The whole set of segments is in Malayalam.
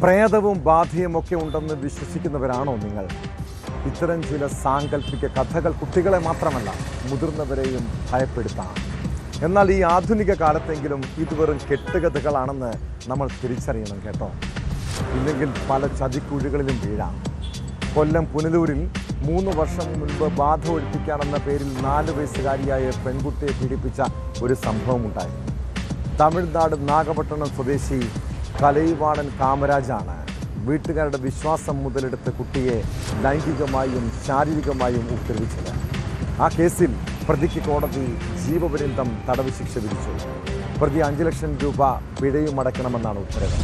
പ്രേതവും ബാധയുമൊക്കെ ഉണ്ടെന്ന് വിശ്വസിക്കുന്നവരാണോ നിങ്ങൾ? ഇത്തരം ചില സാങ്കല്പിക കഥകൾ കുട്ടികളെ മാത്രമല്ല മുതിർന്നവരെയും ഭയപ്പെടുത്താം. എന്നാൽ ഈ ആധുനിക കാലത്തെങ്കിലും ഇത് വെറും കെട്ടുകഥകളാണെന്ന് നമ്മൾ തിരിച്ചറിയണം കേട്ടോ. ഇല്ലെങ്കിൽ പല ചതിക്കുഴികളിലും വീഴാം. കൊല്ലം പുനലൂരിൽ 3 വർഷം മുൻപ് ബാധ ഒഴിപ്പിക്കാനെന്ന പേരിൽ 4 വയസ്സുകാരിയായ പെൺകുട്ടിയെ പീഡിപ്പിച്ച ഒരു സംഭവമുണ്ടായി. തമിഴ്നാട് നാഗപട്ടണം സ്വദേശി കലൈവാണൻ കാമരാജാണ് വീട്ടുകാരുടെ വിശ്വാസം മുതലെടുത്ത് കുട്ടിയെ ലൈംഗികമായും ശാരീരികമായും ഉപദ്രവിച്ചത്. ആ കേസിൽ പ്രതിക്ക് കോടതി ജീവപര്യന്തം തടവ് ശിക്ഷ വിധിച്ചു. പ്രതി 5 ലക്ഷം രൂപ പിഴയും അടയ്ക്കണമെന്നാണ് ഉത്തരവ്.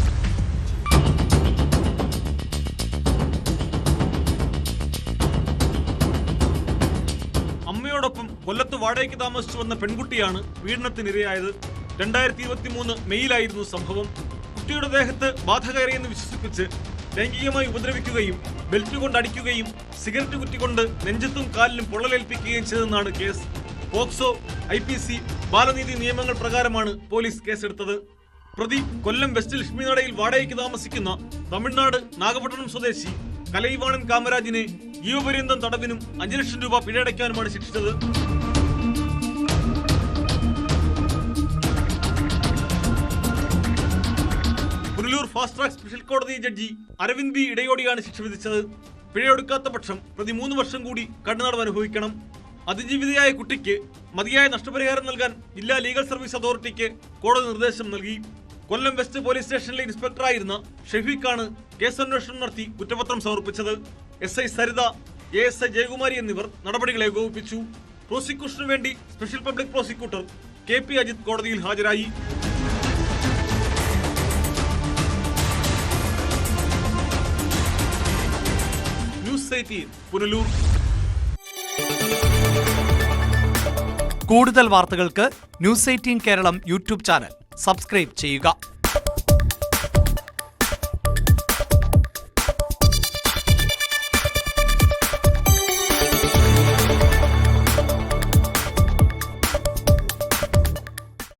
അമ്മയോടൊപ്പം കൊല്ലത്ത് വാടകയ്ക്ക് താമസിച്ചു വന്ന പെൺകുട്ടിയാണ് പീഡനത്തിനിരയായത്. 2023 മെയ്യിലായിരുന്നു സംഭവം. കുട്ടിയുടെ ദേഹത്ത് ബാധ കയറിയെന്ന് വിശ്വസിപ്പിച്ച് ലൈംഗികമായി ഉപദ്രവിക്കുകയും ബെൽറ്റ് കൊണ്ട് അടിക്കുകയും സിഗരറ്റ് കുറ്റി കൊണ്ട് നെഞ്ചത്തും കാലിലും പൊള്ളലേൽപ്പിക്കുകയും ചെയ്തെന്നാണ് കേസ്. പോക്സോ, IPC, ബാലനീതി നിയമങ്ങൾ പ്രകാരമാണ് പോലീസ് കേസെടുത്തത്. പ്രതി കൊല്ലം വെസ്റ്റ് ലക്ഷ്മി നടയിൽ വാടകയ്ക്ക് താമസിക്കുന്ന തമിഴ്നാട് നാഗപട്ടണം സ്വദേശി കലൈവാണൻ കാമരാജിനെ ജീവപര്യന്തം തടവിനും 5 ലക്ഷം രൂപ പിഴയടയ്ക്കാനുമാണ് ശിക്ഷിച്ചത്. പുനലൂർ ഫാസ്റ്റ് ട്രാക്ക് സ്പെഷ്യൽ കോടതി ജഡ്ജി അരവിന്ദ് ബി ഇടയോടിയാണ് ശിക്ഷ വിധിച്ചത്. പിഴയൊടുക്കാത്ത പക്ഷം പ്രതി 3 വർഷം കൂടി കഠിനതടവ് അനുഭവിക്കണം. അതിജീവിതയായ കുട്ടിക്ക് മതിയായ നഷ്ടപരിഹാരം നൽകാൻ ജില്ലാ ലീഗൽ സർവീസ് അതോറിറ്റിക്ക് കോടതി നിർദ്ദേശം നൽകി. കൊല്ലം വെസ്റ്റ് പോലീസ് സ്റ്റേഷനിലെ ഇൻസ്പെക്ടറായിരുന്ന ഷെഫീഖാണ് കേസന്വേഷണം നടത്തി കുറ്റപത്രം സമർപ്പിച്ചത്. SI സരിത, ASI ജയകുമാരി എന്നിവർ നടപടികൾ ഏകോപിപ്പിച്ചു. പ്രോസിക്യൂഷനു വേണ്ടി special public prosecutor KP Ajith കോടതിയിൽ ഹാജരായി. ന്യൂസ് 18 പുനലൂർ. കൂടുതൽ വാർത്തകൾക്ക് news 18 Keralam YouTube channel subscribe ചെയ്യുക.